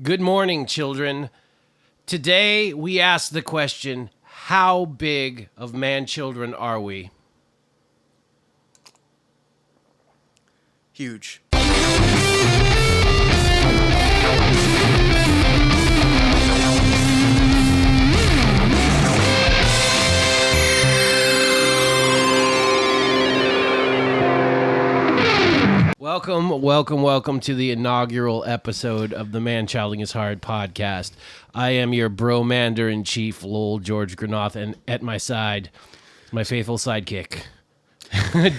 Good morning, children. Today, we ask the question, how big of man-children are we? Huge. Welcome to the inaugural episode of the ManChilding is Hard podcast. I am your bromander-in-chief, Lowell-George Granath, and at my side, my faithful sidekick,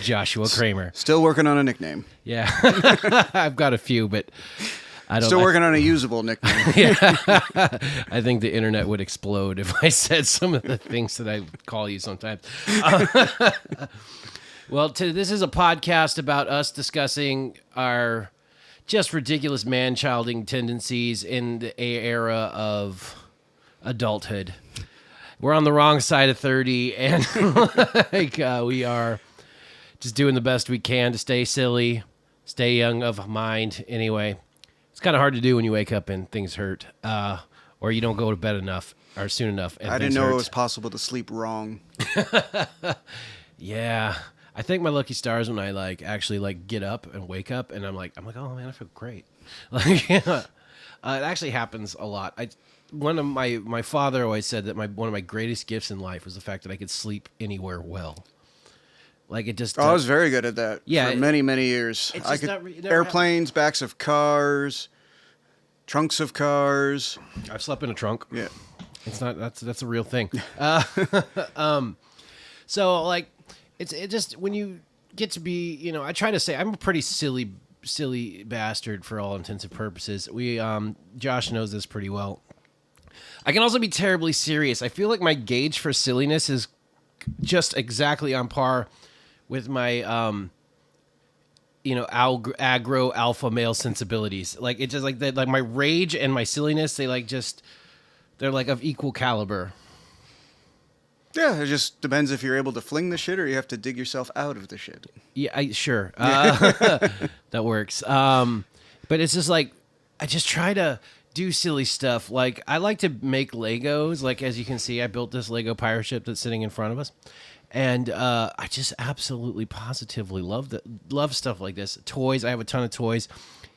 Joshua Kramer. Still working on a nickname. Yeah, I've got a few, but I don't. Still working on a usable nickname. Yeah, I think the internet would explode if I said some of the things that I call you sometimes. Well, this is a podcast about us discussing our just ridiculous man-childing tendencies in the era of adulthood. We're on the wrong side of 30, and we are just doing the best we can to stay silly, stay young of mind. Anyway, it's kind of hard to do when you wake up and things hurt, or you don't go to bed enough or soon enough. And I didn't know it was possible to sleep wrong. Yeah. I think my lucky stars when I actually get up and wake up and I'm like, oh man, I feel great. It actually happens a lot. My father always said that one of my greatest gifts in life was the fact that I could sleep anywhere well. I was very good at that. Yeah, for many years. I could airplanes, backs of cars, trunks of cars. I've slept in a trunk. Yeah, it's not that's a real thing. So It's just when you get to be, I try to say I'm a pretty silly bastard for all intents and purposes. Josh knows this pretty well. I can also be terribly serious. I feel like my gauge for silliness is just exactly on par with my, aggro alpha male sensibilities. It's just like that. Like my rage and my silliness, they're of equal caliber. Yeah, it just depends if you're able to fling the shit or you have to dig yourself out of the shit. Yeah, sure. That works. But it's just I just try to do silly stuff. I like to make Legos. As you can see, I built this Lego pirate ship that's sitting in front of us. And I just absolutely positively love stuff like this. Toys, I have a ton of toys.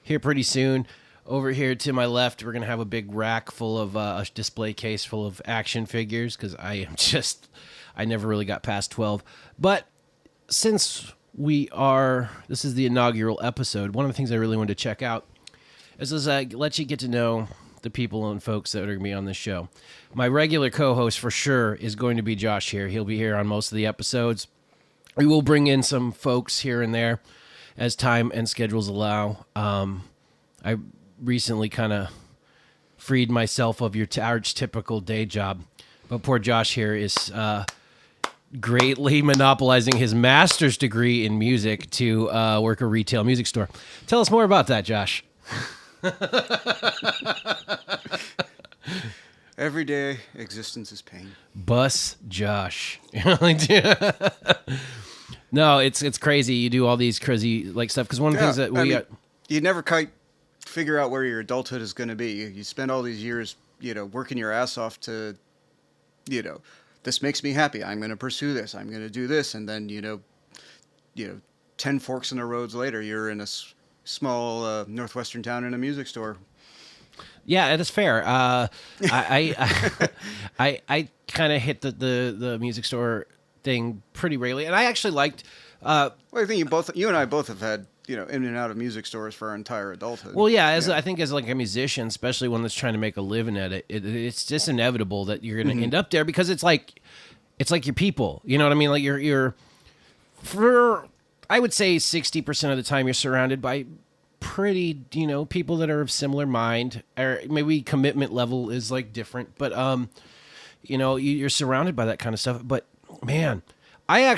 Here pretty soon. Over here to my left, we're going to have a big rack full of a display case full of action figures because I never really got past 12. But since this is the inaugural episode, one of the things I really wanted to check out is let you get to know the people and folks that are going to be on this show. My regular co-host for sure is going to be Josh here. He'll be here on most of the episodes. We will bring in some folks here and there as time and schedules allow. I recently kind of freed myself of your typical day job. But poor Josh here is greatly monopolizing his master's degree in music to work a retail music store. Tell us more about that, Josh. Everyday existence is pain. Bus Josh. No, it's crazy. You do all these crazy stuff because one of the things that you never quite figure out where your adulthood is going to be. You spend all these years, working your ass off to, this makes me happy. I'm going to pursue this. I'm going to do this. And then, 10 forks in the roads later, you're in a small northwestern town in a music store. Yeah, that's fair. I kind of hit the music store thing pretty regularly. And I actually liked... I think you and I both have had, in and out of music stores for our entire adulthood. Well, yeah, I think as a musician, especially one that's trying to make a living at it, it's just inevitable that you're going to end up there because it's like your people. You know what I mean? You're for I would say 60% of the time you're surrounded by pretty, people that are of similar mind, or maybe commitment level is different, but you're surrounded by that kind of stuff. But man, I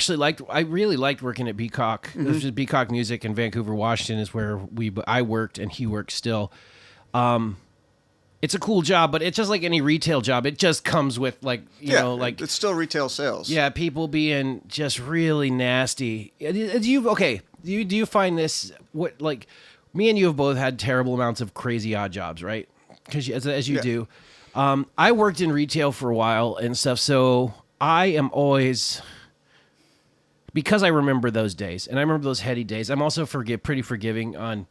really liked working at Beacock. Mm-hmm. This was Beacock Music in Vancouver, Washington is where I worked and he worked still. It's a cool job, but it's just like any retail job. It just comes with it's still retail sales. Yeah, people being just really nasty. Do you find this, me and you have both had terrible amounts of crazy odd jobs, right? because as you do. I worked in retail for a while and stuff, so I am always, because I remember those days, and I remember those heady days. I'm also pretty forgiving on,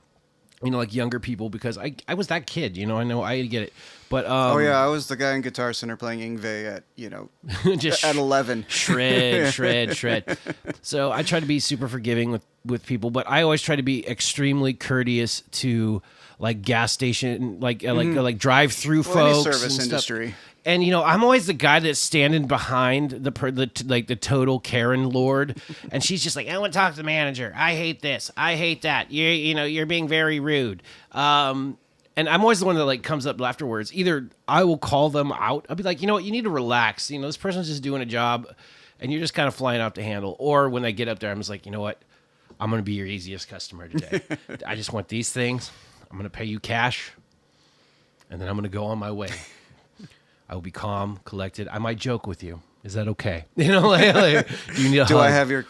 like younger people, because I was that kid. I know I get it, but I was the guy in Guitar Center playing Yngwie at just at 11. Shred. So I try to be super forgiving with people, but I always try to be extremely courteous to like gas station, like drive-through folks, Any service and industry. Stuff. And I'm always the guy that's standing behind the total Karen lord, and she's just like, I want to talk to the manager. I hate this. I hate that. You're being very rude. And I'm always the one that like comes up afterwards. Either I will call them out. I'll be like, you know what, you need to relax. This person's just doing a job, and you're just kind of flying out to handle. Or when I get up there, I'm just like, you know what, I'm gonna be your easiest customer today. I just want these things. I'm gonna pay you cash, and then I'm gonna go on my way. I will be calm, collected. I might joke with you. Is that okay? Do you need a hug? I have your...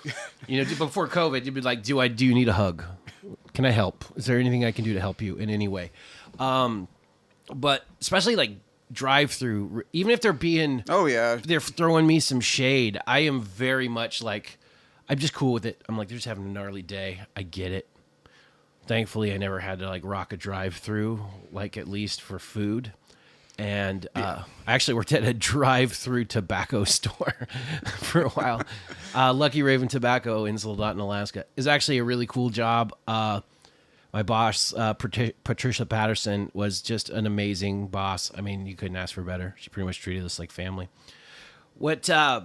Before COVID, you'd be like, do you need a hug? Can I help? Is there anything I can do to help you in any way? But especially like drive-through, even if they're being... Oh, yeah. They're throwing me some shade. I am very much like, I'm just cool with it. I'm like, they're just having a gnarly day. I get it. Thankfully, I never had to like rock a drive-through, like at least for food. And I actually worked at a drive-through tobacco store for a while. Lucky Raven Tobacco in Soldotna, Alaska is actually a really cool job. My boss, Patricia Patterson, was just an amazing boss. I mean, you couldn't ask for better. She pretty much treated us like family. What I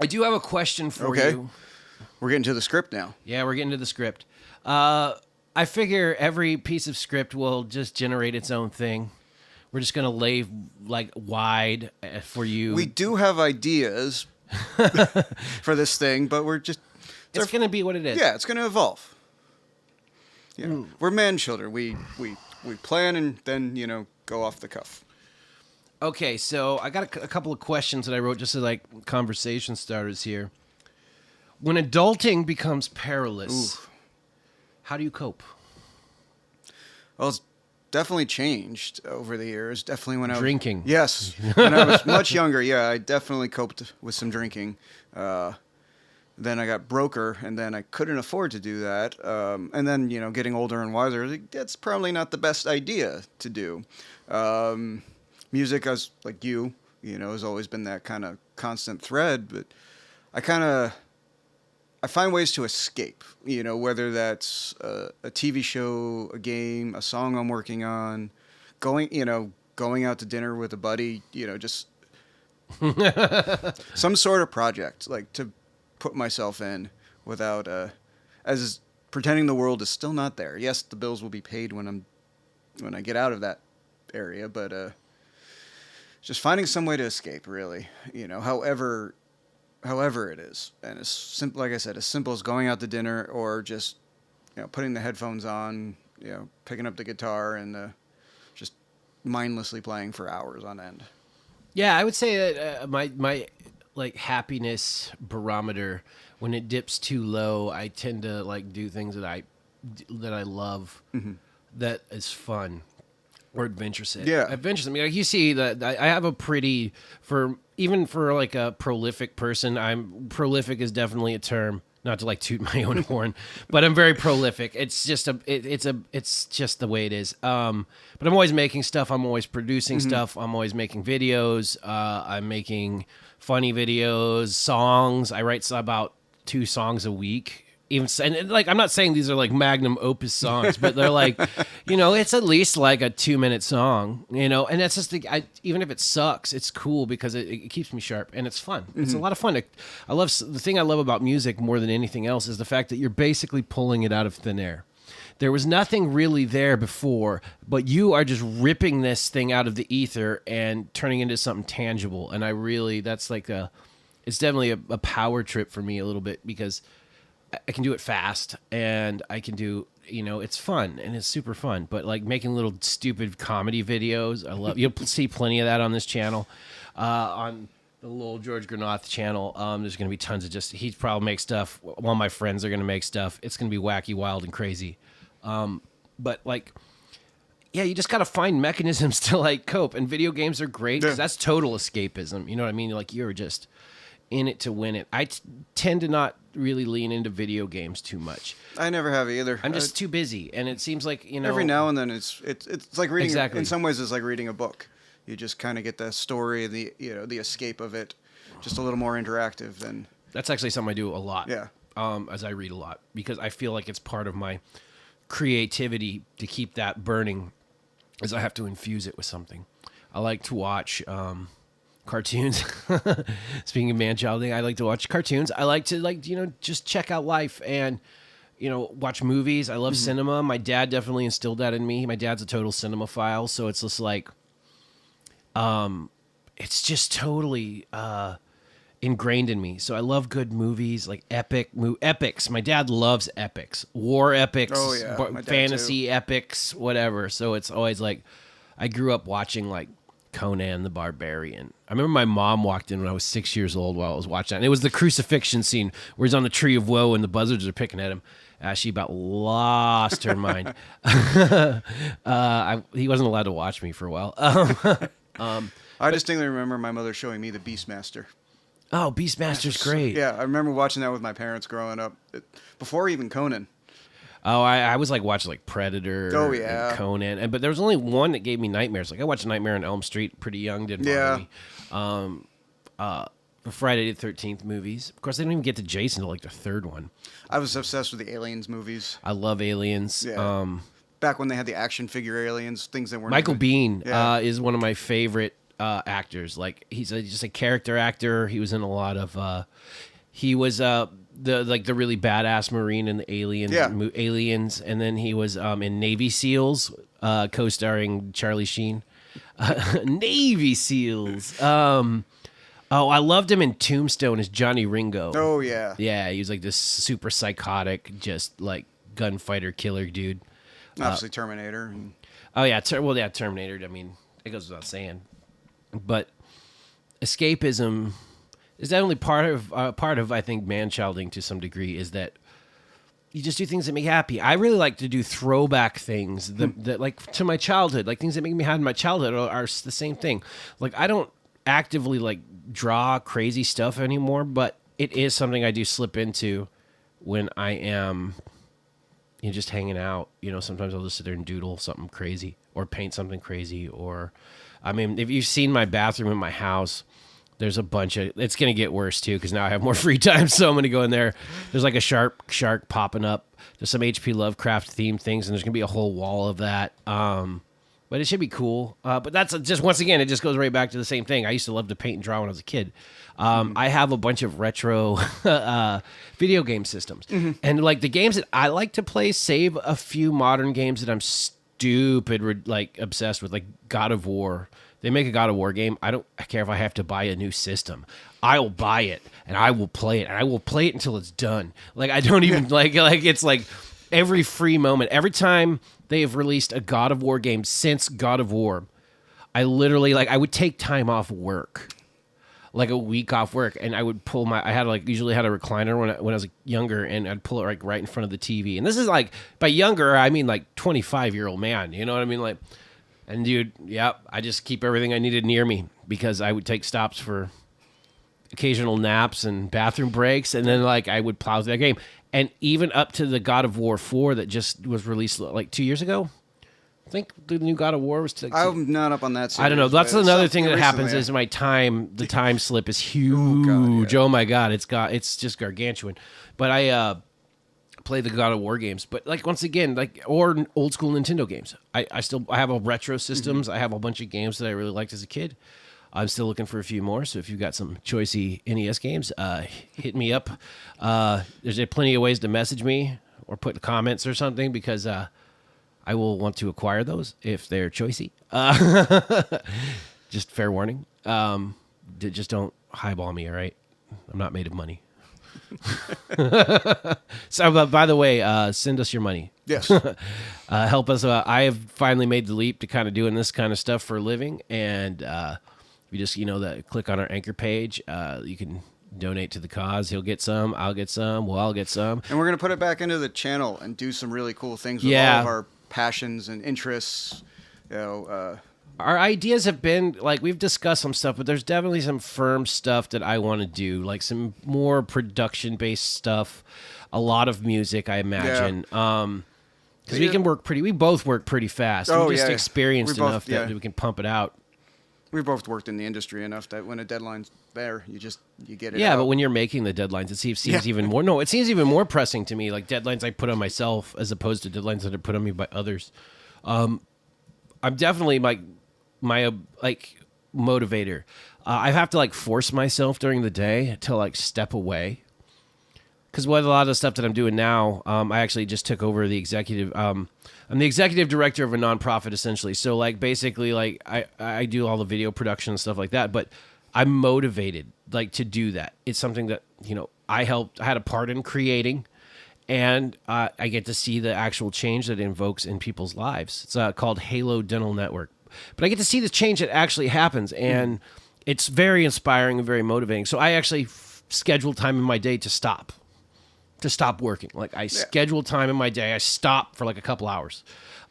do have a question for you. We're getting to the script now. Yeah, we're getting to the script. I figure every piece of script will just generate its own thing. We're just going to lay like wide for you. We do have ideas for this thing, but we're just... It's going to be what it is. Yeah, it's going to evolve. We're ManChilding. We plan and then, go off the cuff. Okay, so I got a couple of questions that I wrote just as like conversation starters here. When adulting becomes perilous, how do you cope? Well, it's definitely changed over the years. Definitely when I was drinking. Yes, when I was much younger, I definitely coped with some drinking. Then I got broker, and then I couldn't afford to do that. And then getting older and wiser, that's probably not the best idea to do. Music, as like has always been that kind of constant thread. But I find ways to escape, whether that's a TV show, a game, a song I'm working on, going out to dinner with a buddy, just some sort of project, like to put myself in without, as pretending the world is still not there. Yes, the bills will be paid when I get out of that area, but just finding some way to escape, really, however it is. And it's simple, like I said, as simple as going out to dinner or just, putting the headphones on, picking up the guitar and just mindlessly playing for hours on end. Yeah, I would say that my like happiness barometer, when it dips too low, I tend to like do things that I love, that is fun. Or adventuresome. Yeah. Adventuresome. I mean, like you see that I have a pretty, even for like a prolific person, prolific is definitely a term, not to like toot my own horn, but I'm very prolific. It's just it's just the way it is. But I'm always making stuff. I'm always producing stuff. I'm always making videos. I'm making funny videos, songs. I write about 2 songs a week. And like, I'm not saying these are like magnum opus songs, but they're like, it's at least like a 2-minute song, and that's just even if it sucks, it's cool because it keeps me sharp and it's fun. It's a lot of fun. The thing I love about music more than anything else is the fact that you're basically pulling it out of thin air. There was nothing really there before, but you are just ripping this thing out of the ether and turning it into something tangible. And that's like it's definitely a power trip for me a little bit, because I can do it fast, and I can do, it's fun and it's super fun. But like making little stupid comedy videos, I love. You'll see plenty of that on this channel, on the Lowell-George Granath channel. There's going to be tons of he probably makes stuff. One of my friends are going to make stuff. It's going to be wacky, wild, and crazy. But like, yeah, you just got to find mechanisms to like cope. And video games are great because that's total escapism. You know what I mean? Like you're just in it to win it. I tend to not really lean into video games too much. I never have either. I'm just too busy, and it seems like every now and then it's like reading. Exactly. In some ways, it's like reading a book. You just kind of get the story, the escape of it, just a little more interactive than. That's actually something I do a lot. Yeah. As I read a lot because I feel like it's part of my creativity to keep that burning, is I have to infuse it with something. I like to watch cartoons. Speaking of ManChilding, I like to watch cartoons. I like to just check out life and watch movies. I love cinema. My dad definitely instilled that in me. My dad's a total cinemaphile, so it's just like it's just totally ingrained in me. So I love good movies, like epics. My dad loves epics, war epics, fantasy epics, whatever. So it's always like I grew up watching like Conan the Barbarian. I remember my mom walked in when I was 6 years old while I was watching that. And it was the crucifixion scene where he's on the tree of woe and the buzzards are picking at him. She about lost her mind. He wasn't allowed to watch me for a while. I distinctly remember my mother showing me the Beastmaster. Oh, Beastmaster's great. Yeah, I remember watching that with my parents growing up, before even Conan. Oh, I was like watching like Predator. Oh yeah, and Conan, but there was only one that gave me nightmares. Like I watched Nightmare on Elm Street pretty young, didn't bother me. The Friday the 13th movies. Of course, they didn't even get to Jason until like the third one. I was obsessed with the Aliens movies. I love Aliens. Yeah. Back when they had the action figure aliens, things that weren't. Michael Biehn is one of my favorite actors. Like he's just a character actor. He was in a lot of. He was the really badass Marine in the Aliens, and then he was in Navy SEALs, co-starring Charlie Sheen. Navy SEALs. I loved him in Tombstone as Johnny Ringo. Oh yeah, yeah. He was like this super psychotic, just like gunfighter killer dude. Obviously Terminator. Oh yeah, Terminator. I mean, it goes without saying. But escapism is definitely part of I think ManChilding to some degree, is that you just do things that make you happy. I really like to do throwback things that like to my childhood, like things that make me happy in my childhood are the same thing. Like I don't actively like draw crazy stuff anymore, but it is something I do slip into when I am just hanging out. Sometimes I'll just sit there and doodle something crazy or paint something crazy. Or I mean, if you've seen my bathroom in my house, there's a bunch of, it's going to get worse too, because now I have more free time, so I'm going to go in there. There's like a shark popping up. There's some H.P. Lovecraft themed things, and there's going to be a whole wall of that. But it should be cool. But that's just, once again, it just goes right back to the same thing. I used to love to paint and draw when I was a kid. I have a bunch of retro video game systems. And like the games that I like to play, save a few modern games that I'm stupid, like obsessed with, like God of War. They make a God of War game. I don't care if I have to buy a new system. I will buy it and I will play it, and I will play it until it's done. Like I don't even like it's like every free moment, every time they have released a God of War game since God of War, I literally I would take time off work, like a week off work, and I would pull usually had a recliner when I was younger, and I'd pull it like right in front of the TV. And this is like, by younger I mean like 25-year-old man, you know what I mean? Like, and dude, I just keep everything I needed near me, because I would take stops for occasional naps and bathroom breaks, and then like I would plow through that game. And even up to the God of War 4 that just was released like 2 years ago. I think the new God of War was... I'm not up on that series. I don't know. That's another thing that happens is the time slip is huge. Oh my God. It's just gargantuan. But I play the God of War games. But like, once again, or old school Nintendo games. I have a retro systems. I have a bunch of games that I really liked as a kid. I'm still looking for a few more, so if you've got some choicey NES games, hit me up. There's plenty of ways to message me or put comments or something, because I will want to acquire those if they're choicey. Just fair warning. Just don't highball me, all right? I'm not made of money. So, by the way, send us your money. Yes. Help us. I have finally made the leap to kind of doing this kind of stuff for a living, and... you just, click on our Anchor page. You can donate to the cause. He'll get some. I'll get some. We'll all get some. And we're going to put it back into the channel and do some really cool things with all of our passions and interests. you know, Our ideas have been like we've discussed some stuff, but there's definitely some firm stuff that I want to do, like some more production based stuff, a lot of music, I imagine. Because we both work pretty fast. Oh, We're just yeah. experienced We both- enough that yeah. we can pump it out. we both worked in the industry enough that when a deadline's there, you get it Yeah, out. but when you're making the deadlines, it seems Yeah. even more. No, it seems even more pressing to me. Like deadlines I put on myself as opposed to deadlines that are put on me by others. I'm definitely my motivator. I have to like force myself during the day to like step away. Because what a lot of the stuff that I'm doing now, I actually just took over the executive. I'm the executive director of a nonprofit, essentially. So, like, basically, like, I do all the video production and stuff like that. But I'm motivated, like, to do that. It's something that I had a part in creating, and I get to see the actual change that it invokes in people's lives. It's called Halo Dental Network. But I get to see the change that actually happens, and it's very inspiring and very motivating. So I actually schedule time in my day to stop working. Like I schedule time in my day. I stop for like a couple hours,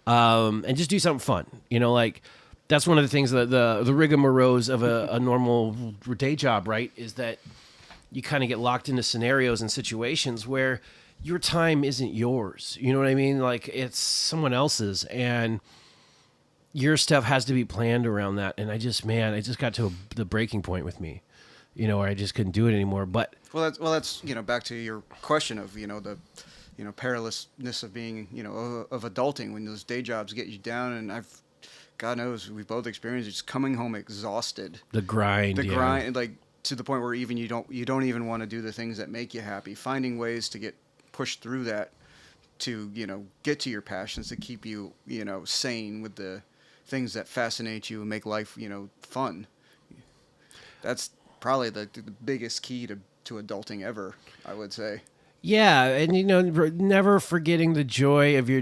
and just do something fun. Like that's one of the things that the rigmaroles of a normal day job, right? Is that you kind of get locked into scenarios and situations where your time isn't yours. You know what I mean? Like it's someone else's, and your stuff has to be planned around that. And I just got to the breaking point with me, where I just couldn't do it anymore. But that's back to your question of the perilousness of being of adulting when those day jobs get you down, and God knows we both experienced just coming home exhausted. The grind, like to the point where even you don't even want to do the things that make you happy. Finding ways to get pushed through that to get to your passions, to keep you sane with the things that fascinate you and make life fun. That's probably the biggest key to adulting ever, I would say. Yeah, and never forgetting the joy of your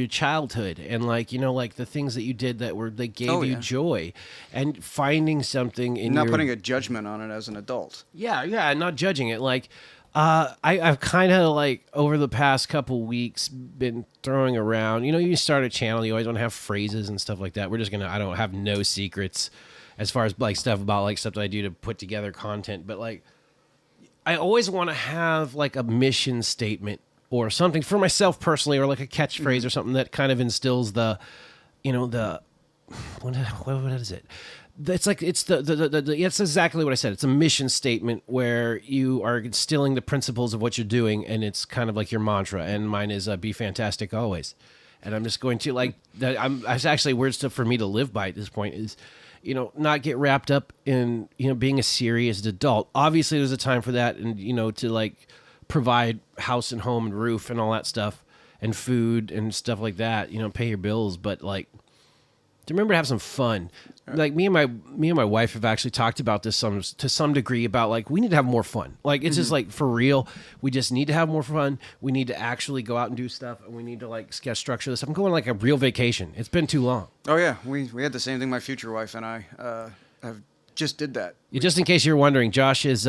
childhood, and like the things that you did that gave you joy, and finding something in not putting a judgment on it as an adult. Yeah, not judging it. Like I've kind of like over the past couple weeks been throwing around. You start a channel, you always want to have phrases and stuff like that. I don't have no secrets as far as like stuff about like stuff that I do to put together content, but like I always want to have like a mission statement or something for myself personally, or like a catchphrase or something that kind of instills what is it? It's like it's it's exactly what I said. It's a mission statement where you are instilling the principles of what you're doing, and it's kind of like your mantra. And mine is be fantastic always. And I'm just going to like that. It's actually weird stuff for me to live by at this point. Is not get wrapped up in, being a serious adult. Obviously, there's a time for that, and, to, like, provide house and home and roof and all that stuff and food and stuff like that, pay your bills. But, like, to remember to have some fun. Like, me and my wife have actually talked about this to some degree about, like, we need to have more fun. Like, it's just, like, for real, we just need to have more fun. We need to actually go out and do stuff, and we need to, like, structure this. I'm going, like, a real vacation. It's been too long. Oh, yeah. We had the same thing. My future wife and I have just did that. Just in case you're wondering, Josh is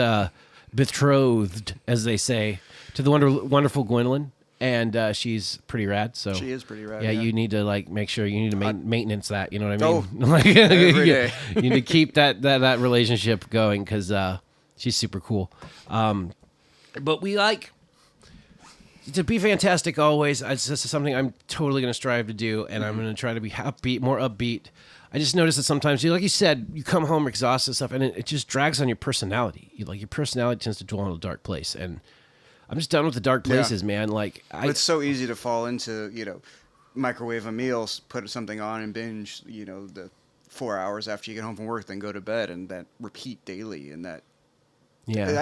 betrothed, as they say, to the wonderful Gwendolyn. And she's pretty rad. So she is pretty rad. Yeah, you need to like make sure you need to maintenance that. You know what I mean? Oh, like, every day. You need to keep that relationship going because she's super cool. But we like to be fantastic always. It's just something I'm totally going to strive to do, and I'm going to try to be more upbeat. I just noticed that sometimes, like you said, you come home exhausted and stuff, and it just drags on your personality. Your personality tends to dwell in a dark place, and I'm just done with the dark places, man. Like it's so easy to fall into, microwave a meal, put something on and binge, the 4 hours after you get home from work, then go to bed, and that repeat daily, and that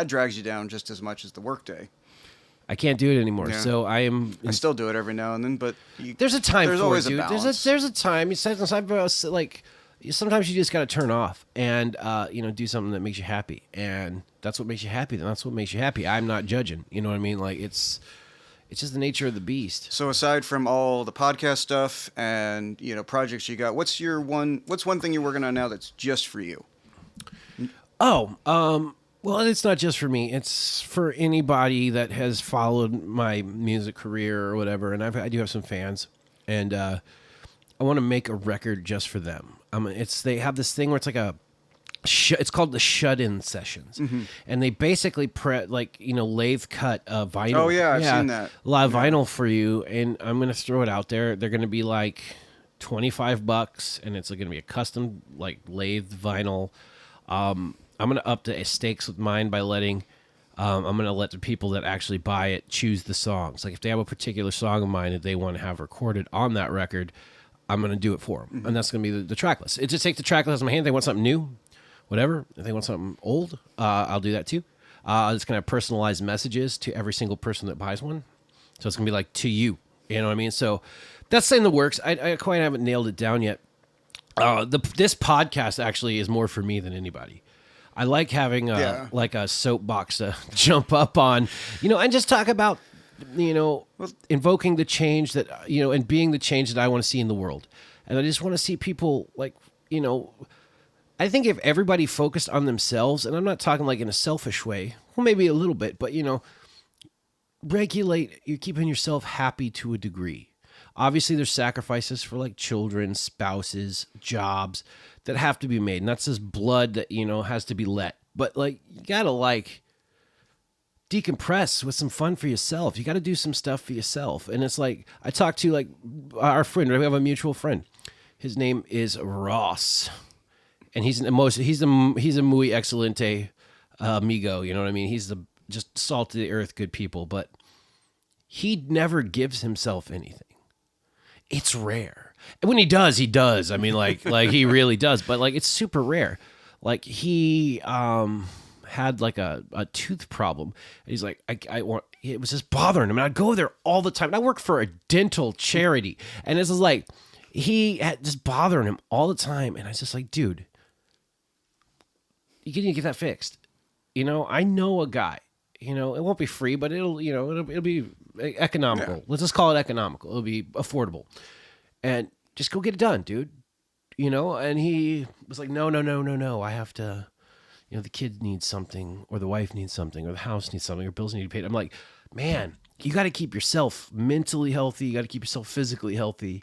drags you down just as much as the workday. I can't do it anymore. Yeah. So I still do it every now and then, but there's a time there's for always it, dude. a balance. There's a time. Sometimes you just got to turn off and do something that makes you happy, and that's what makes you happy. Then that's what makes you happy. I'm not judging. You know what I mean? Like it's just the nature of the beast. So aside from all the podcast stuff and projects you got, what's one thing you're working on now that's just for you? Well, it's not just for me. It's for anybody that has followed my music career or whatever. And I do have some fans, and want to make a record just for them. They have this thing where it's like it's called the shut-in sessions, and they basically lathe cut vinyl. Oh yeah, I've seen that. A lot of vinyl for you, and I'm gonna throw it out there. They're gonna be like $25, and it's gonna be a custom like lathe vinyl. I'm gonna up the stakes with mine by letting. I'm going to let the people that actually buy it choose the songs. Like if they have a particular song of mine that they want to have recorded on that record, I'm going to do it for them. And that's going to be the track list. It just takes the track list in my hand. They want something new, whatever. If they want something old, I'll do that too. It's going to have personalized messages to every single person that buys one. So it's going to be like to you. You know what I mean? So that's in the works. I quite haven't nailed it down yet. This podcast actually is more for me than anybody. I like having a soapbox to jump up on, and just talk about, invoking the change that, and being the change that I want to see in the world. And I just want to see people I think if everybody focused on themselves, and I'm not talking like in a selfish way, well, maybe a little bit, but, regulate, you're keeping yourself happy to a degree. Obviously, there's sacrifices for like children, spouses, jobs that have to be made. And that's just blood that, has to be let. But like, you got to decompress with some fun for yourself. You got to do some stuff for yourself. And it's like, I talked to like our friend, we have a mutual friend. His name is Ross. And he's a muy excelente amigo. You know what I mean? He's just salt of the earth, good people. But he never gives himself anything. It's rare. And when he does, he does. I mean, like he really does. But like, it's super rare. Like he had like a tooth problem. And he's like, it was just bothering him. And I'd go there all the time. And I work for a dental charity. And this is like, he had just bothering him all the time. And I was just like, dude, you need to get that fixed. I know a guy. It won't be free, but it'll be economical. Yeah. Let's just call it economical. It'll be affordable. And just go get it done, dude. And he was like, no. I have to, the kid needs something, or the wife needs something, or the house needs something, or bills need to be paid. I'm like, man, you got to keep yourself mentally healthy. You got to keep yourself physically healthy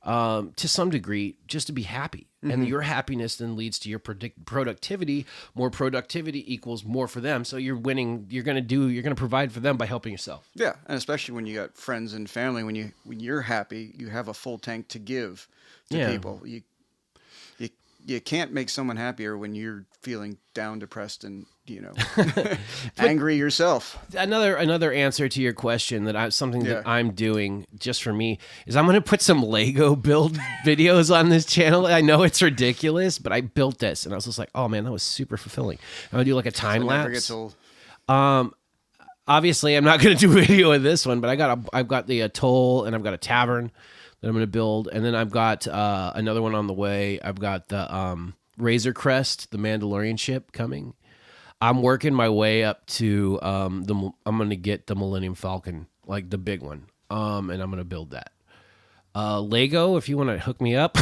to some degree, just to be happy. And your happiness then leads to your productivity. More productivity equals more for them. So you're winning. You're going to provide for them by helping yourself. Yeah, and especially when you got friends and family, when you're happy, you have a full tank to give to people. You can't make someone happier when you're feeling down, depressed, and angry yourself. Another answer to your question that I'm doing just for me is I'm going to put some Lego build videos on this channel. I know it's ridiculous, but I built this and I was just like, oh man, that was super fulfilling. I'm going to do like a time lapse. Never gets old. Obviously, I'm not going to do a video of this one, but I've got the atoll and I've got a tavern that I'm going to build, and then I've got another one on the way. I've got the Razor Crest, the Mandalorian ship coming. I'm working my way up to I'm going to get the Millennium Falcon, like the big one, and I'm going to build that. Lego, if you want to hook me up.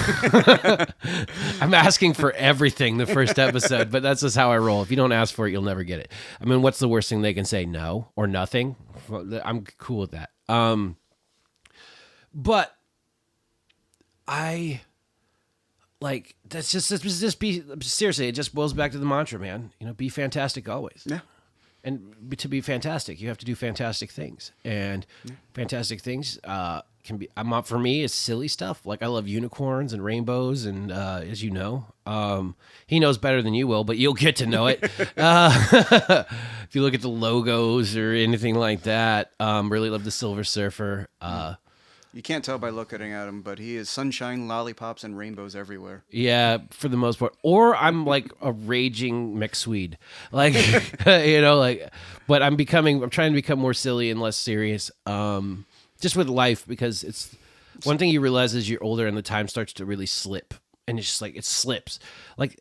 I'm asking for everything the first episode, but that's just how I roll. If you don't ask for it, you'll never get it. I mean, what's the worst thing they can say? No or nothing? I'm cool with that. But that's just be seriously. It just boils back to the mantra, man. Be fantastic always. Yeah. And to be fantastic, you have to do fantastic things, and fantastic things can be. For me, it's silly stuff. Like I love unicorns and rainbows, and as you know, he knows better than you will, but you'll get to know it. If you look at the logos or anything like that, really love the Silver Surfer. You can't tell by looking at him, but he is sunshine, lollipops, and rainbows everywhere. Yeah, for the most part. Or I'm like a raging McSwede. Like, but I'm trying to become more silly and less serious. Just with life, because it's one thing you realize as you're older and the time starts to really slip. And it's just like, it slips. Like,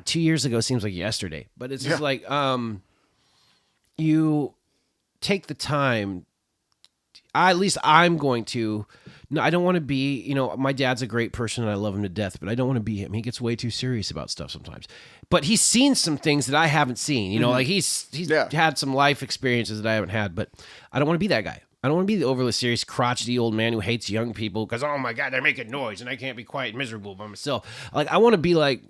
2 years ago seems like yesterday. But it's just like, you take the time. At least I'm going to. No, I don't want to be, my dad's a great person and I love him to death, but I don't want to be him. He gets way too serious about stuff sometimes. But he's seen some things that I haven't seen. Like he's had some life experiences that I haven't had, but I don't want to be that guy. I don't want to be the overly serious, crotchety old man who hates young people because, oh my God, they're making noise and I can't be quiet and miserable by myself. Like, I want to be like,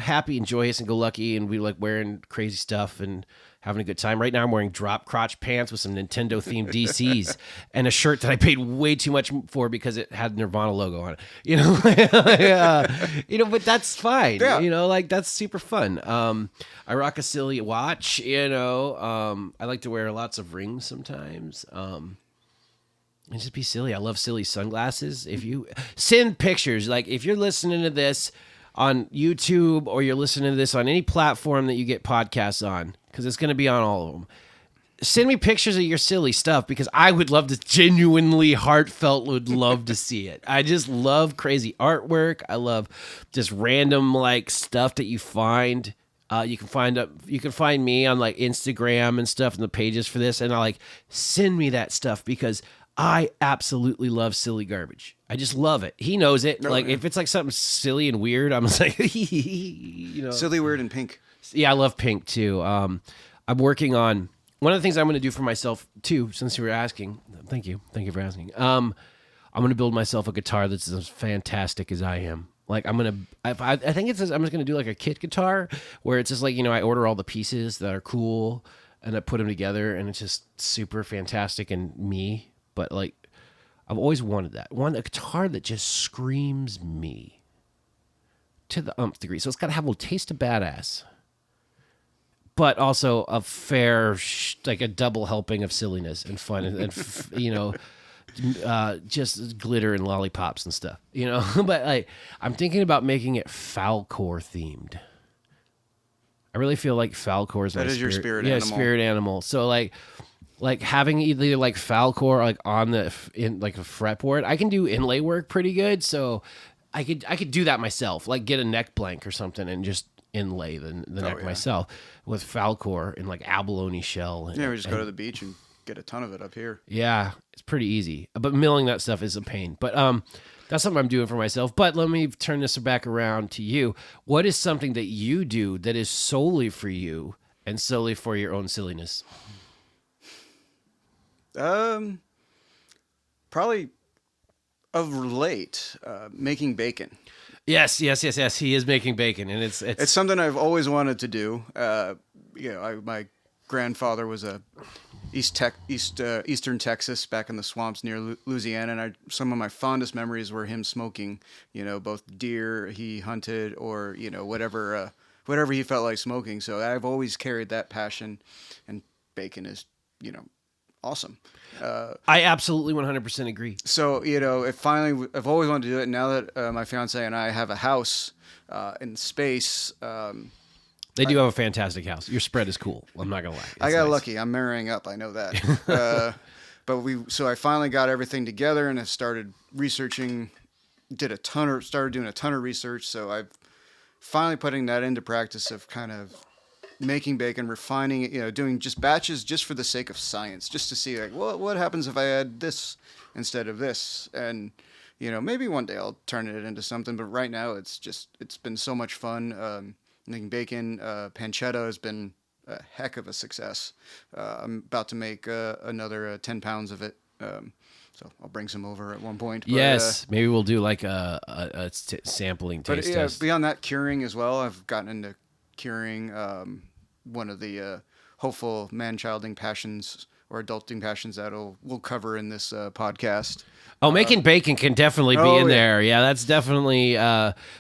happy and joyous and go lucky and be like wearing crazy stuff and having a good time. Right now, I'm wearing drop crotch pants with some Nintendo themed DCs and a shirt that I paid way too much for because it had Nirvana logo on it. But that's fine. Yeah. That's super fun. I rock a silly watch. I like to wear lots of rings sometimes. And just be silly. I love silly sunglasses. If you send pictures, like if you're listening to this on YouTube or you're listening to this on any platform that you get podcasts on, because it's going to be on all of them, send me pictures of your silly stuff because I would love to genuinely heartfelt would love to see it. I just love crazy artwork. I love just random stuff that you find. You can find me on Instagram and stuff and the pages for this, and I send me that stuff because I absolutely love silly garbage. I just love it. He knows it. If it's something silly and weird, I'm just like, Silly, weird, and pink. Yeah, I love pink too. I'm working on one of the things I'm going to do for myself too. Since you were asking, thank you for asking. I'm going to build myself a guitar that's as fantastic as I am. I think I'm just going to do a kit guitar where it's just I order all the pieces that are cool and I put them together and it's just super fantastic and me. But I've always wanted that. A guitar that just screams me to the umpth degree. So it's got to have a little taste of badass, but also a fair, a double helping of silliness and fun and just glitter and lollipops and stuff, But I'm thinking about making it Falcor themed. I really feel like Falcor is your spirit animal. Yeah, spirit animal. So having either Falcor on a fretboard, I can do inlay work pretty good. So I could do that myself, get a neck blank or something and just inlay the neck myself with Falcor and abalone shell. We just go to the beach and get a ton of it up here. Yeah, it's pretty easy, but milling that stuff is a pain. But that's something I'm doing for myself. But let me turn this back around to you. What is something that you do that is solely for you and solely for your own silliness? Probably of late, making bacon. Yes. He is making bacon, and it's something I've always wanted to do. My grandfather was a Eastern Texas, back in the swamps near Louisiana, and some of my fondest memories were him smoking. Both deer he hunted or whatever he felt like smoking. So I've always carried that passion, and bacon is awesome. I absolutely 100% agree. So, I've always wanted to do it. Now that my fiance and I have a house in space. They do have a fantastic house. Your spread is cool. I'm not going to lie. I got lucky. I'm marrying up. I know that. So I finally got everything together and I started researching, started doing a ton of research. So I've finally putting that into practice of kind of making bacon, refining it, doing just batches just for the sake of science, just to see what happens if I add this instead of this. And, maybe one day I'll turn it into something, but right now it's been so much fun. Making bacon, pancetta has been a heck of a success. I'm about to make another 10 pounds of it. So I'll bring some over at one point. But, yes, maybe we'll do a sampling taste test. Beyond that, curing as well. I've gotten into curing, one of the hopeful man-childing passions or adulting passions that we'll cover in this podcast. Oh, making bacon can definitely be in there. Yeah, that's definitely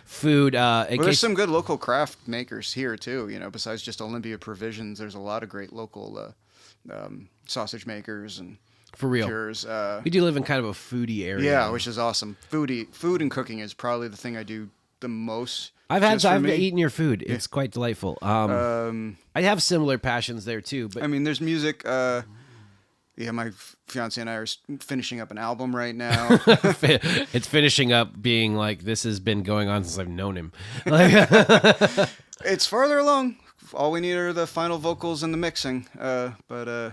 food. There's some good local craft makers here too. Besides just Olympia Provisions, there's a lot of great local sausage makers and for real. Cures. We do live in kind of a foodie area. Yeah, which is awesome. Food and cooking is probably the thing I do the most. I've eaten your food. It's quite delightful. I have similar passions there too. But there's music. My fiance and I are finishing up an album right now. It's finishing up being this has been going on since I've known him. It's farther along. All we need are the final vocals and the mixing. So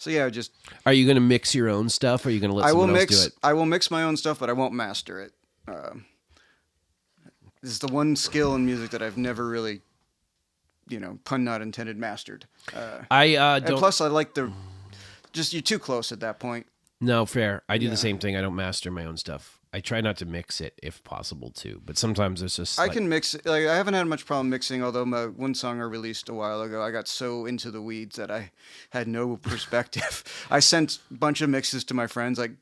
yeah, just. Are you going to mix your own stuff, or are you going to let someone else do it? I will mix my own stuff, but I won't master it. This is the one skill in music that I've never really, pun not intended, mastered. And plus, I like you're too close at that point. No, fair. I do the same thing. I don't master my own stuff. I try not to mix it if possible too, but sometimes it's just I can mix it. Like I haven't had much problem mixing, although my one song I released a while ago, I got so into the weeds that I had no perspective. I sent a bunch of mixes to my friends, like,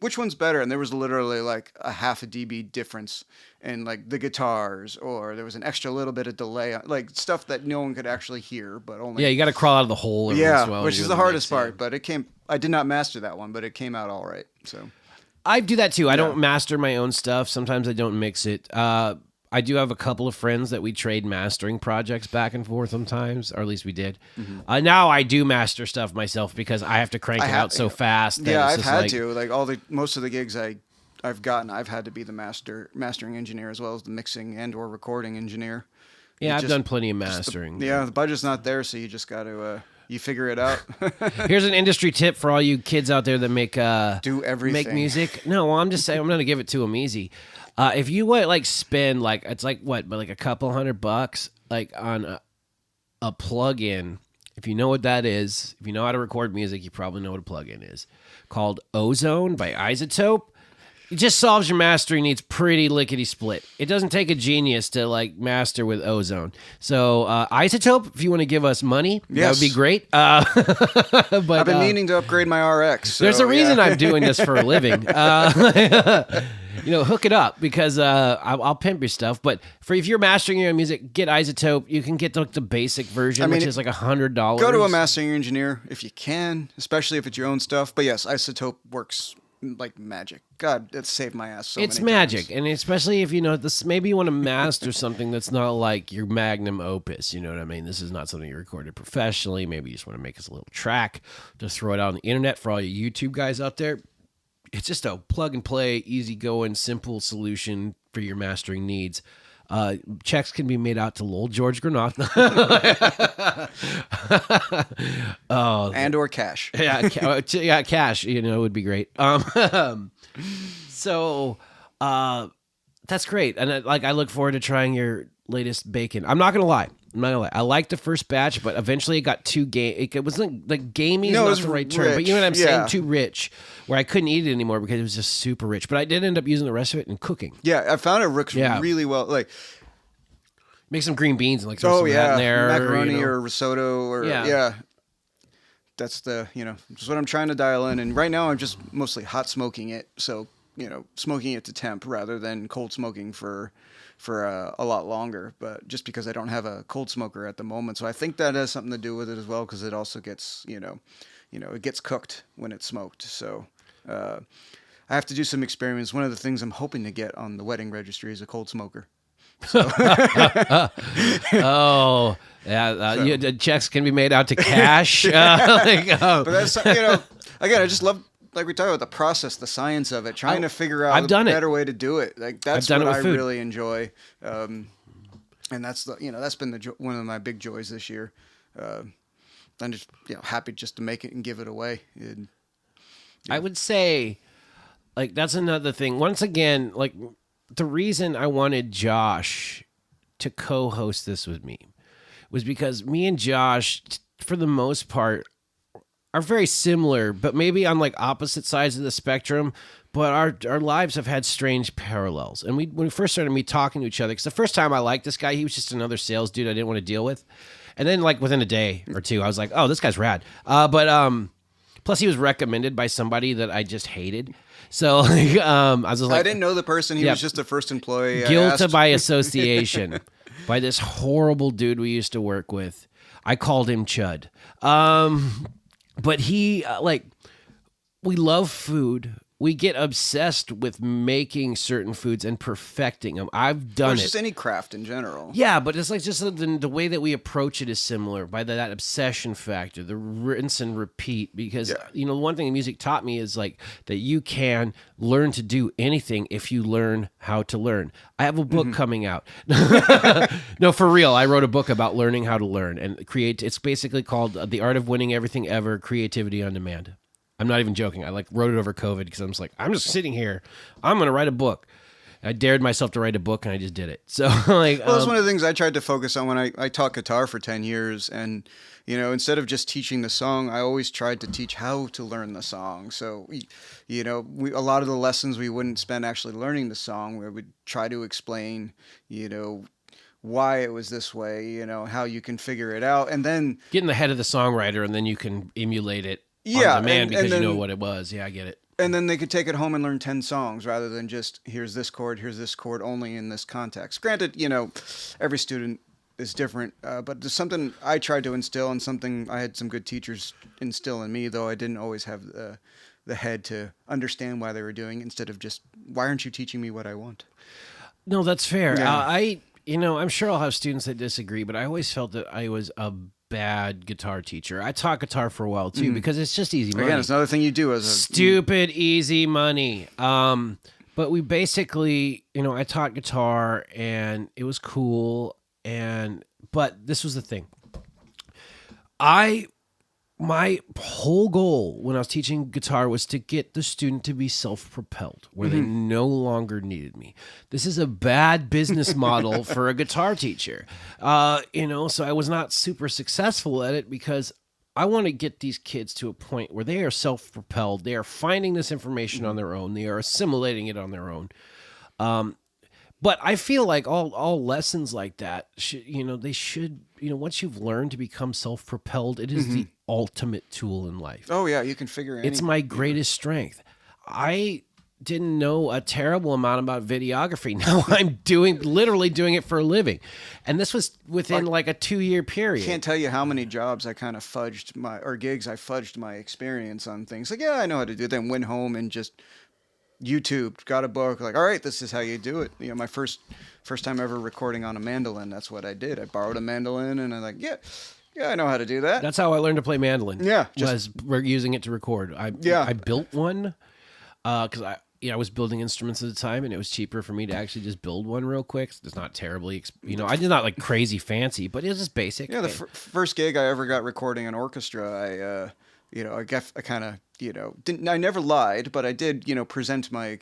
which one's better? And there was literally like a half a dB difference in like the guitars, or there was an extra little bit of delay, like stuff that no one could actually hear, but only. Yeah, you got to crawl out of the hole. Every once in a while which is the hardest part, but it came. I did not master that one, but it came out all right. So. I do that too. I don't master my own stuff. Sometimes I don't mix it. I do have a couple of friends that we trade mastering projects back and forth sometimes, or at least we did. Mm-hmm. Now I do master stuff myself because I have to crank it out so fast. Yeah, I've had to. Like most of the gigs I've gotten, I've had to be the mastering engineer as well as the mixing and or recording engineer. Yeah, I've done plenty of mastering. The budget's not there, so you just got to. You figure it out. Here's an industry tip for all you kids out there that make do everything, make music. No, well, I'm just saying I'm gonna give it to them easy. If you would spend it's like what, but like a couple $100 like on a plug-in. If you know what that is, if you know how to record music, you probably know what a plug-in is. Called Ozone by Izotope. It just solves your mastering needs pretty lickety-split. It doesn't take a genius to master with Ozone. So Izotope, if you want to give us money, that would be great. But I've been meaning to upgrade my RX. So, there's a reason I'm doing this for a living. Hook it up because I'll pimp your stuff. But if you're mastering your own music, get Izotope. You can get the basic version, which is like $100. Go to a mastering engineer if you can, especially if it's your own stuff. But yes, Izotope works like magic. God, that saved my ass so many times. It's magic, and especially if this, maybe you want to master something that's not like your magnum opus. You know what I mean? This is not something you recorded professionally. Maybe you just want to make us a little track, just throw it out on the internet for all you YouTube guys out there. It's just a plug and play, easy going, simple solution for your mastering needs. Checks can be made out to Lowell-George Granath. And or cash. Yeah, cash. Would be great. So that's great, and I look forward to trying your latest bacon. I'm not gonna lie. I liked the first batch, but eventually it got too It wasn't like gamey. No, is not the right term, but you know what I'm saying. Too rich, where I couldn't eat it anymore because it was just super rich. But I did end up using the rest of it in cooking. Yeah, I found it works really well. Like make some green beans and throw some that in there, macaroni or risotto or That's just what I'm trying to dial in. And right now I'm just mostly hot smoking it. So smoking it to temp rather than cold smoking for a lot longer, but just because I don't have a cold smoker at the moment. So I think that has something to do with it as well, because it also gets, it gets cooked when it's smoked. So I have to do some experiments. One of the things I'm hoping to get on the wedding registry is a cold smoker. So. The checks can be made out to cash. But that's, again, I just love, like we talked about, the process, the science of it, trying to figure out a better way to do it. Like that's what I really enjoy, and that's that's been one of my big joys this year. I'm just happy just to make it and give it away. I would say, that's another thing. Once again, the reason I wanted Josh to co-host this with me was because me and Josh, for the most part, are very similar, but maybe on opposite sides of the spectrum. But our lives have had strange parallels. And when we first started talking to each other, because the first time I liked this guy, he was just another sales dude I didn't want to deal with. And then within a day or two, I was like, oh, this guy's rad. But plus he was recommended by somebody that I just hated. So I was just I didn't know the person. He was just the first employee. Guilt by association by this horrible dude we used to work with. I called him Chud. But he, we love food. We get obsessed with making certain foods and perfecting them. I've done it. Just any craft in general. Yeah, but it's just the way that we approach it is similar by that obsession factor, the rinse and repeat. Because, one thing music taught me is that you can learn to do anything if you learn how to learn. I have a book coming out. No, for real. I wrote a book about learning how to learn and create. It's basically called The Art of Winning Everything Ever, Creativity on Demand. I'm not even joking. I wrote it over COVID because I'm just sitting here. I'm going to write a book. I dared myself to write a book, and I just did it. So like, well, that's one of the things I tried to focus on when I taught guitar for 10 years. And, instead of just teaching the song, I always tried to teach how to learn the song. So, a lot of the lessons we wouldn't spend actually learning the song. We would try to explain, why it was this way, how you can figure it out. And then get in the head of the songwriter, and then you can emulate it on demand because you know what it was. Yeah, I get it. And then they could take it home and learn 10 songs rather than just, here's this chord only in this context. Granted, every student is different, but there's something I tried to instill and something I had some good teachers instill in me, though I didn't always have the head to understand why they were doing it, instead of just, why aren't you teaching me what I want? No, that's fair. Yeah. I'm sure I'll have students that disagree, but I always felt that I was a bad guitar teacher. I taught guitar for a while too because it's just easy money. Again, it's another thing you do as a stupid easy money. But we basically, I taught guitar and it was cool. But this was the thing. My whole goal when I was teaching guitar was to get the student to be self-propelled, where they no longer needed me. This is a bad business model for a guitar teacher. So I was not super successful at it because I want to get these kids to a point where they are self-propelled. They are finding this information on their own. They are assimilating it on their own. But I feel like all lessons like that should, they should, once you've learned to become self-propelled, it is the ultimate tool in life. Oh yeah, you can figure it. It's my greatest strength. I didn't know a terrible amount about videography. Now I'm literally doing it for a living. And this was within like a 2-year period. I can't tell you how many jobs I kind of gigs I fudged my experience on things. Like, yeah, I know how to do it. Then went home and just YouTube, got a book, like, all right, this is how you do it. My first time ever recording on a mandolin, that's what I did. I borrowed a mandolin and I'm like, yeah, I know how to do that. That's how I learned to play mandolin. Yeah. We're using it to record. I built one because I was building instruments at the time, and it was cheaper for me to actually just build one real quick. It's not terribly, I did not like crazy fancy, but it was just basic. Yeah, the first gig I ever got recording an orchestra, I kind of, I never lied, but I did, present my,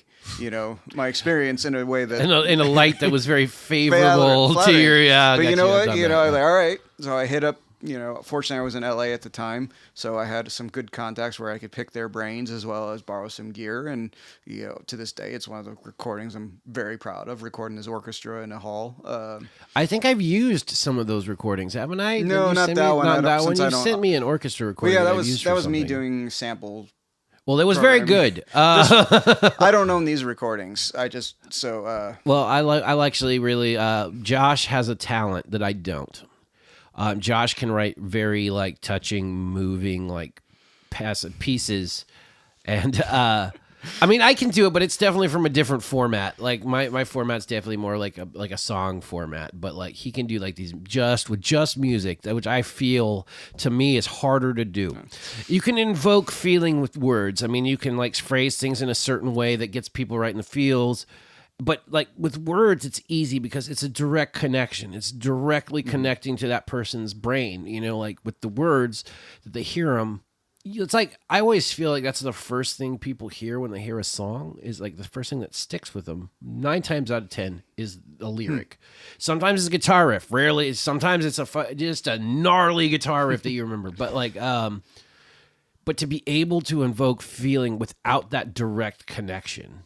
my experience in a way that in a light that was very favorable to your. Yeah, but you know what? I was like, all right. So I hit up. Fortunately, I was in LA at the time, so I had some good contacts where I could pick their brains as well as borrow some gear. And to this day, it's one of the recordings I'm very proud of, recording this orchestra in a hall. I think I've used some of those recordings, haven't I? No, not that one. Not that one. You sent me an orchestra recording. Well, yeah, that was me doing samples. Well, it was very good. I don't own these recordings. Well, I actually really. Josh has a talent that I don't. Josh can write very touching, moving, passive pieces, and I can do it, but it's definitely from a different format. Like my format's definitely more like a song format, but he can do these just music, which I feel to me is harder to do. You can invoke feeling with words. You can phrase things in a certain way that gets people right in the feels. But with words, it's easy because it's a direct connection. It's directly connecting to that person's brain. With the words that they hear them, it's I always feel like that's the first thing people hear when they hear a song is the first thing that sticks with them. 9 times out of 10 is a lyric. Sometimes it's a guitar riff. Rarely, sometimes it's just a gnarly guitar riff that you remember. But to be able to invoke feeling without that direct connection.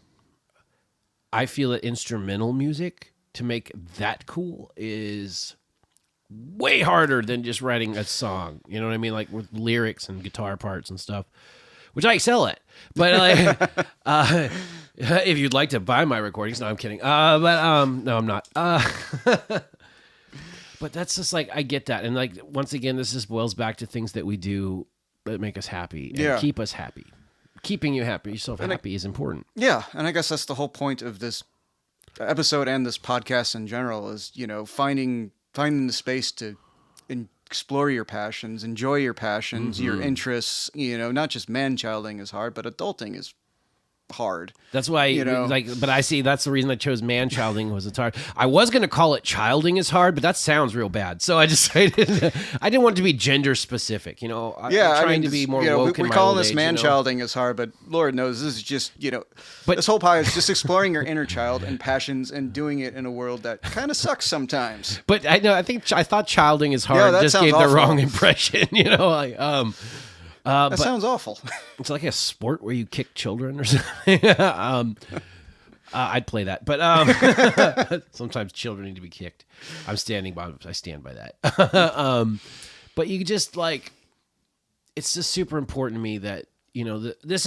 I feel that instrumental music, to make that cool, is way harder than just writing a song. You know what I mean? With lyrics and guitar parts and stuff, which I excel at. But if you'd like to buy my recordings, no, I'm kidding. No, I'm not. But that's just I get that. And once again, this just boils back to things that we do that make us happy and keep us happy. Keeping yourself happy is important. Yeah, and I guess that's the whole point of this episode and this podcast in general is, finding the space to explore your passions, enjoy your passions, your interests. Not just man-childing is hard, but adulting is hard. That's why, You know? but I see that's the reason I chose ManChilding was it's hard. I was going to call it Childing is hard, but that sounds real bad. So I decided I didn't want it to be gender specific. I'm trying to be more woke in we're my calling old this age, ManChilding is hard, but Lord knows this is just, But- this whole pie is just exploring your inner child and passions and doing it in a world that kind of sucks sometimes. But I thought Childing is hard. that Just sounds gave awful. the wrong impression. That sounds awful. It's like a sport where you kick children or something. I'd play that, but sometimes children need to be kicked. I stand by that. But you just it's just super important to me that this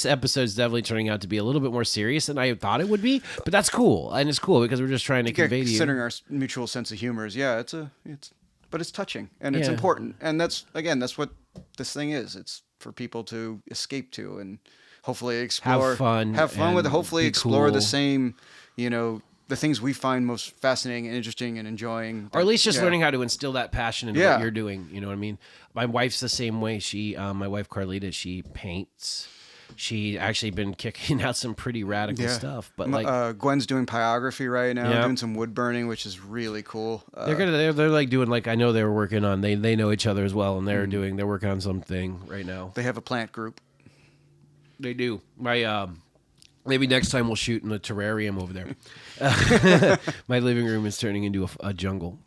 episode is definitely turning out to be a little bit more serious than I thought it would be. But that's cool, and it's cool because we're just trying to convey to you. Considering our mutual sense of humor but it's touching and it's important, and that's what this thing is. It's for people to escape to and hopefully explore, have fun with it. Hopefully explore the same, the things we find most fascinating and interesting and enjoying, or at least just learning how to instill that passion into what you're doing. You know what I mean? My wife's the same way. My wife Carlita, she paints. She actually been kicking out some pretty radical stuff, but Gwen's doing pyrography right now, doing some wood burning, which is really cool. They're doing I know they were working on. They know each other as well, and they're working on something right now. They have a plant group. They do. Maybe next time we'll shoot in the terrarium over there. My living room is turning into a jungle.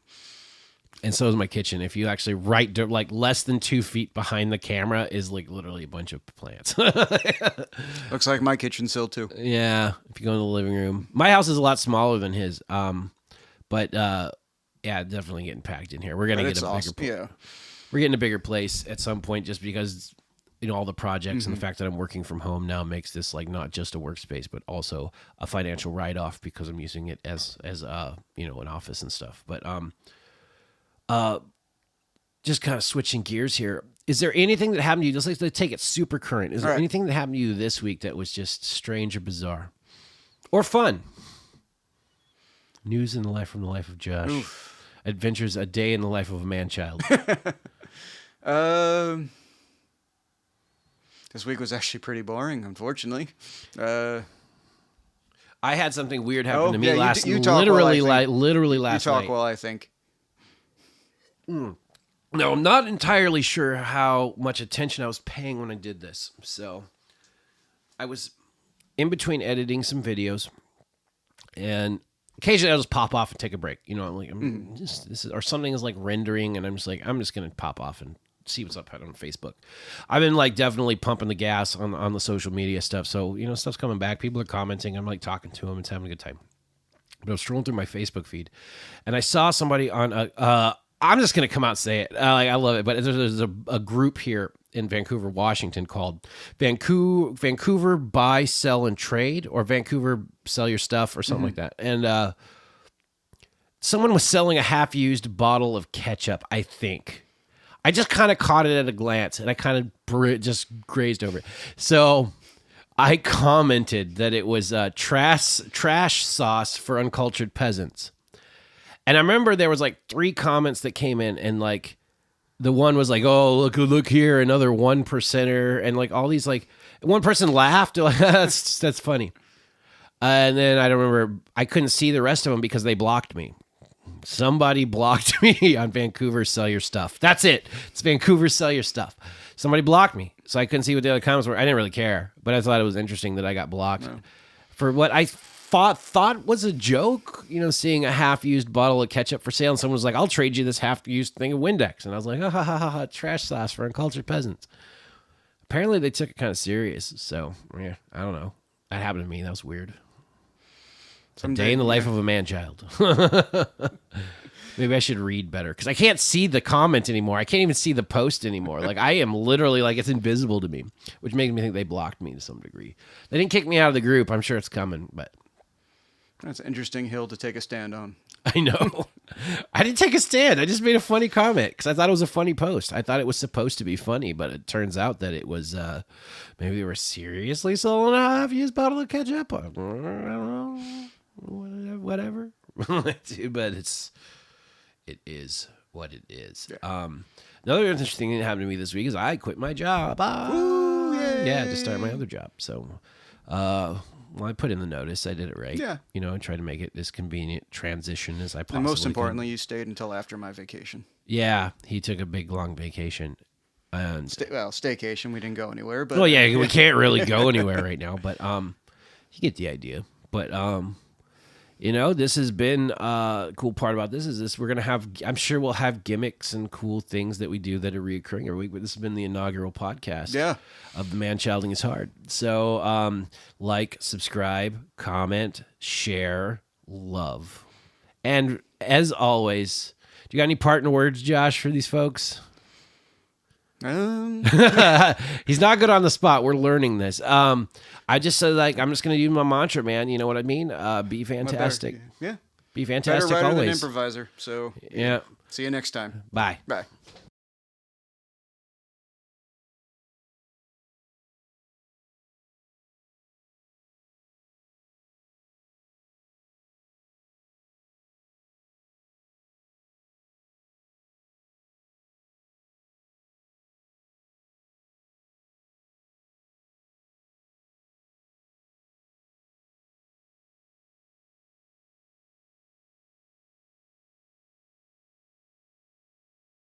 And so is my kitchen. If you actually less than 2 feet behind the camera is literally a bunch of plants. Looks like my kitchen still too. Yeah, if you go in the living room. My house is a lot smaller than his. But definitely getting packed in here. We're gonna get a bigger place. Yeah. We're getting a bigger place at some point just because all the projects and the fact that I'm working from home now makes this not just a workspace but also a financial write-off because I'm using it as an office and stuff. But just kind of switching gears here. Is there anything that happened to you? Just to take it super current. Is there anything that happened to you this week that was just strange or bizarre, or fun? News in the life from the life of Josh. Oof. Adventures, a day in the life of a man-child. This week was actually pretty boring, unfortunately. I had something weird happen to me last. Literally last night. You talk while I think. No, I'm not entirely sure how much attention I was paying when I did this. So I was in between editing some videos, and occasionally I'll just pop off and take a break. Or something is rendering, and I'm just gonna pop off and see what's up on Facebook. I've been definitely pumping the gas on the social media stuff. So stuff's coming back. People are commenting. I'm talking to them. It's having a good time. But I was scrolling through my Facebook feed, and I saw somebody on I'm just going to come out and say it. I love it. But there's a group here in Vancouver, Washington called Vancouver Buy, Sell, and Trade, or Vancouver Sell Your Stuff, or something like that. And someone was selling a half-used bottle of ketchup, I think. I just kind of caught it at a glance, and I kind of just grazed over it. So I commented that it was trash sauce for uncultured peasants. And I remember there was 3 comments that came in, and the one was oh, look here, another 1%er, and all these one person laughed, that's funny. And then I don't remember, I couldn't see the rest of them because they blocked me. Somebody blocked me on Vancouver Sell Your Stuff. That's it. It's Vancouver Sell Your Stuff. Somebody blocked me, so I couldn't see what the other comments were. I didn't really care, but I thought it was interesting that I got blocked for what I thought was a joke, seeing a half-used bottle of ketchup for sale, and someone was like, I'll trade you this half-used thing of Windex. And I was like, ha, ha, ha, ha, trash sauce for uncultured peasants. Apparently, they took it kind of serious, so, yeah, I don't know. That happened to me. That was weird. A day in the life of a man-child. Maybe I should read better, because I can't see the comment anymore. I can't even see the post anymore. I am literally, it's invisible to me, which makes me think they blocked me to some degree. They didn't kick me out of the group. I'm sure it's coming, but... That's an interesting hill to take a stand on. I know. I didn't take a stand. I just made a funny comment because I thought it was a funny post. I thought it was supposed to be funny, but it turns out that it was maybe they were seriously selling a half-used bottle of ketchup. I don't know. Whatever. But it is what it is. Yeah. Another interesting thing that happened to me this week is I quit my job. Ooh, yeah, to start my other job. So Well, I put in the notice. I did it right. Yeah. You know, and try to make it as convenient transition as I possibly And most could. importantly, you stayed until after my vacation. Yeah, he took a big long vacation. And Staycation. We didn't go anywhere, but well, yeah, we can't really go anywhere right now, but you get the idea. But you know, this has been cool part about this is this we're gonna have. I'm sure we'll have gimmicks and cool things that we do that are reoccurring every week. But this has been the inaugural podcast. Yeah. Of the ManChilding is Hard. So like, subscribe, comment, share, love, and as always, do you got any parting words, Josh, for these folks? He's not good on the spot. We're learning this. I just said, like, I'm just going to use my mantra, man. You know what I mean? Be fantastic. Yeah. Be fantastic Better writer always. than improviser. So Yeah. see you next time. Bye. Bye.